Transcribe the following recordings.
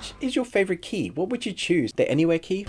Which is your favorite key? What would you choose? The Anywhere key?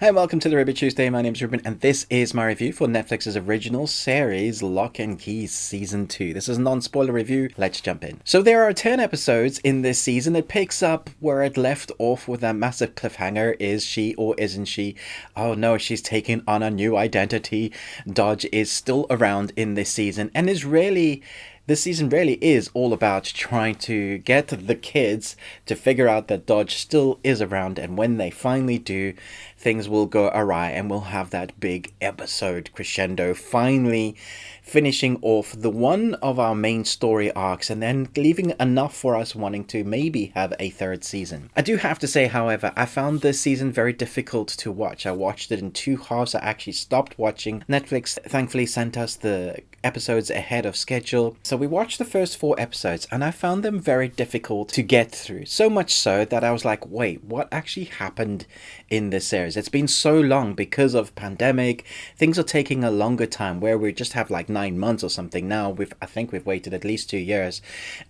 Hey, welcome to the Ruby Tuesday. My name is Ruben, and this is my review for Netflix's original series, Locke and Key Season 2. This is a non-spoiler review. Let's jump in. So there are 10 episodes in this season. It picks up where it left off with that massive cliffhanger. Is she or isn't she? Oh no, she's taking on a new identity. Dodge is still around in this season and is really... This season really is all about trying to get the kids to figure out that Dodge still is around, and when they finally do, things will go awry and we'll have that big episode crescendo finally finishing off the one of our main story arcs and then leaving enough for us wanting to maybe have a third season. I do have to say, however, I found this season very difficult to watch. I watched it in two halves. I actually stopped watching. Netflix thankfully sent us the episodes ahead of schedule. So we watched the first 4 episodes and I found them very difficult to get through. So much so that I was like, wait, what actually happened in this series? It's been so long because of pandemic. Things are taking a longer time where we just have like 9 months or something. Now I think we've waited at least 2 years.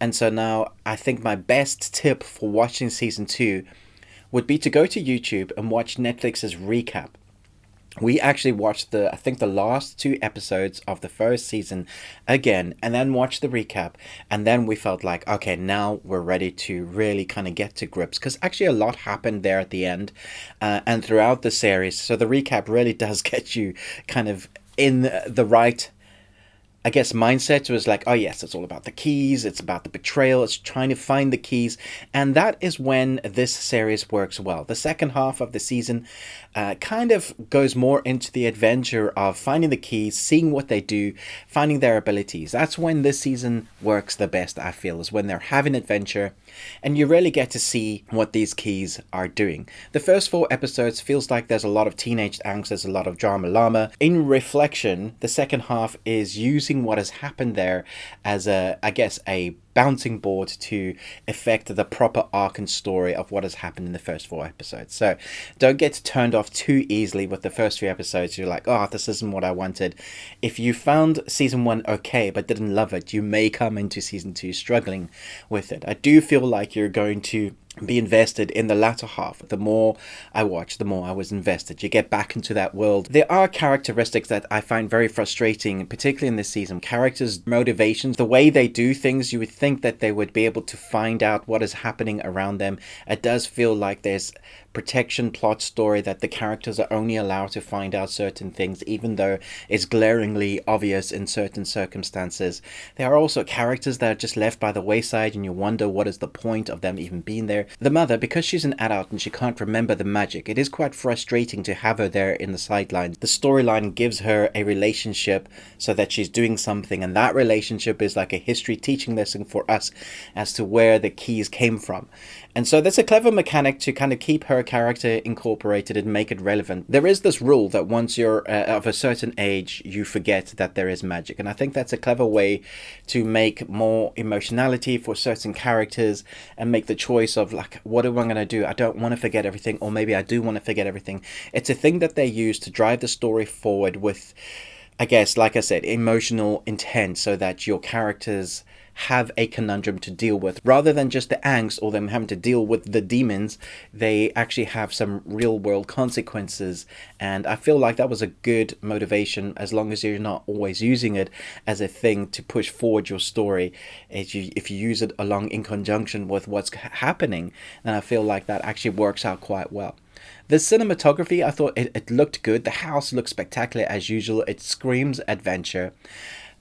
And so now I think my best tip for watching season 2 would be to go to YouTube and watch Netflix's recap. We actually watched I think the last 2 episodes of the first season again, and then watched the recap, and then we felt like, okay, now we're ready to really kind of get to grips, because actually a lot happened there at the end and throughout the series. So the recap really does get you kind of in the right, I guess, mindset. Was like, oh yes, it's all about the keys, it's about the betrayal, it's trying to find the keys, and that is when this series works well. The second half of the season kind of goes more into the adventure of finding the keys, seeing what they do, finding their abilities. That's when this season works the best, I feel, is when they're having adventure and you really get to see what these keys are doing. The first 4 episodes feels like there's a lot of teenage angst, there's a lot of drama llama. In reflection, the second half is using what has happened there as a bouncing board to affect the proper arc and story of what has happened in the first 4 episodes. So don't get turned off too easily with the first 3 episodes. You're like, oh, this isn't what I wanted. If you found season 1 okay but didn't love it, you may come into season 2 struggling with it. I do feel like you're going to be invested in the latter half. The more I watched, the more I was invested. You get back into that world. There are characteristics that I find very frustrating, particularly in this season. Characters' motivations, the way they do things, you would think that they would be able to find out what is happening around them. It does feel like there's protection plot story that the characters are only allowed to find out certain things, even though it's glaringly obvious in certain circumstances. There are also characters that are just left by the wayside and you wonder what is the point of them even being there. The mother, because she's an adult and she can't remember the magic, it is quite frustrating to have her there in the sidelines. The storyline gives her a relationship so that she's doing something, and that relationship is like a history teaching lesson for us as to where the keys came from. And so that's a clever mechanic to kind of keep her character incorporated and make it relevant. There is this rule that once you're of a certain age, you forget that there is magic. And I think that's a clever way to make more emotionality for certain characters and make the choice of like, what am I going to do? I don't want to forget everything, or maybe I do want to forget everything. It's a thing that they use to drive the story forward with, I guess, like I said, emotional intent, so that your characters have a conundrum to deal with. Rather than just the angst or them having to deal with the demons, they actually have some real world consequences. And I feel like that was a good motivation, as long as you're not always using it as a thing to push forward your story. If you use it along in conjunction with what's happening, then I feel like that actually works out quite well. The cinematography, I thought it looked good. The house looked spectacular as usual. It screams adventure.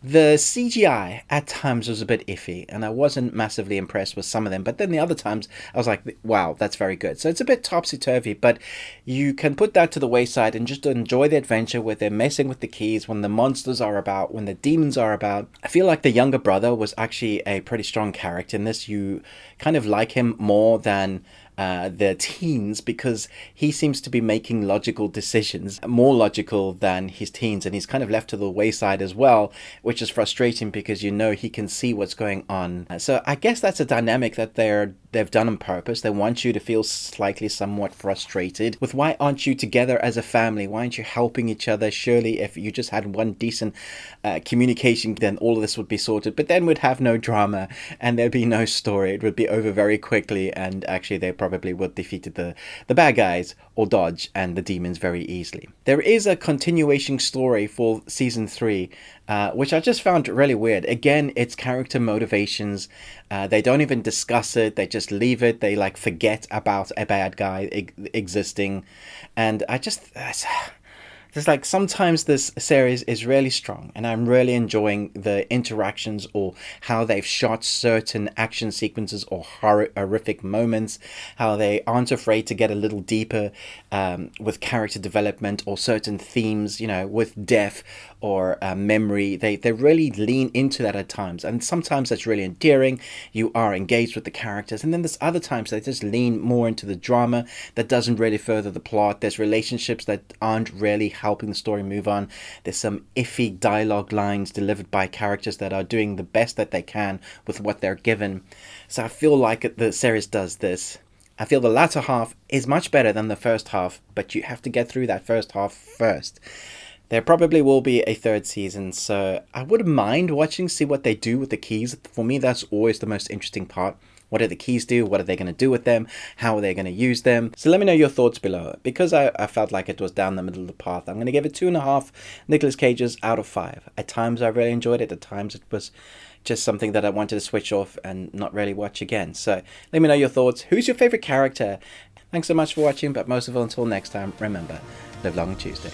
The CGI at times was a bit iffy, and I wasn't massively impressed with some of them, but then the other times I was like, wow, that's very good. So it's a bit topsy-turvy, but you can put that to the wayside and just enjoy the adventure where they're messing with the keys, when the monsters are about, when the demons are about. I feel like the younger brother was actually a pretty strong character in this. You kind of like him more than the teens, because he seems to be making logical decisions, more logical than his teens, and he's kind of left to the wayside as well, which is frustrating because you know he can see what's going on. So I guess that's a dynamic that they're they've done on purpose. They want you to feel slightly somewhat frustrated with why aren't you together as a family? Why aren't you helping each other? Surely if you just had one decent communication, then all of this would be sorted. But then we'd have no drama and there'd be no story. It would be over very quickly, and actually they probably would defeated the bad guys or dodge and the demons very easily. There is a continuation story for season 3, which I just found really weird. Again, it's character motivations. They don't even discuss it. They just leave it. They like forget about a bad guy existing. And I just... It's like sometimes this series is really strong and I'm really enjoying the interactions or how they've shot certain action sequences or horrific moments, how they aren't afraid to get a little deeper with character development or certain themes, you know, with death or memory. They really lean into that at times, and sometimes that's really endearing. You are engaged with the characters, and then there's other times they just lean more into the drama that doesn't really further the plot. There's relationships that aren't really helping the story move on. There's some iffy dialogue lines delivered by characters that are doing the best that they can with what they're given. So I feel like the series does this. I feel the latter half is much better than the first half, but you have to get through that first half first. There probably will be a third season, so I wouldn't mind watching, see what they do with the keys. For me, that's always the most interesting part. What do the keys do? What are they going to do with them? How are they going to use them? So let me know your thoughts below. Because I felt like it was down the middle of the path, I'm going to give it 2.5 Nicolas Cages out of 5. At times I really enjoyed it. At times it was just something that I wanted to switch off and not really watch again. So let me know your thoughts. Who's your favorite character? Thanks so much for watching, but most of all, until next time, remember, live long and Tuesday.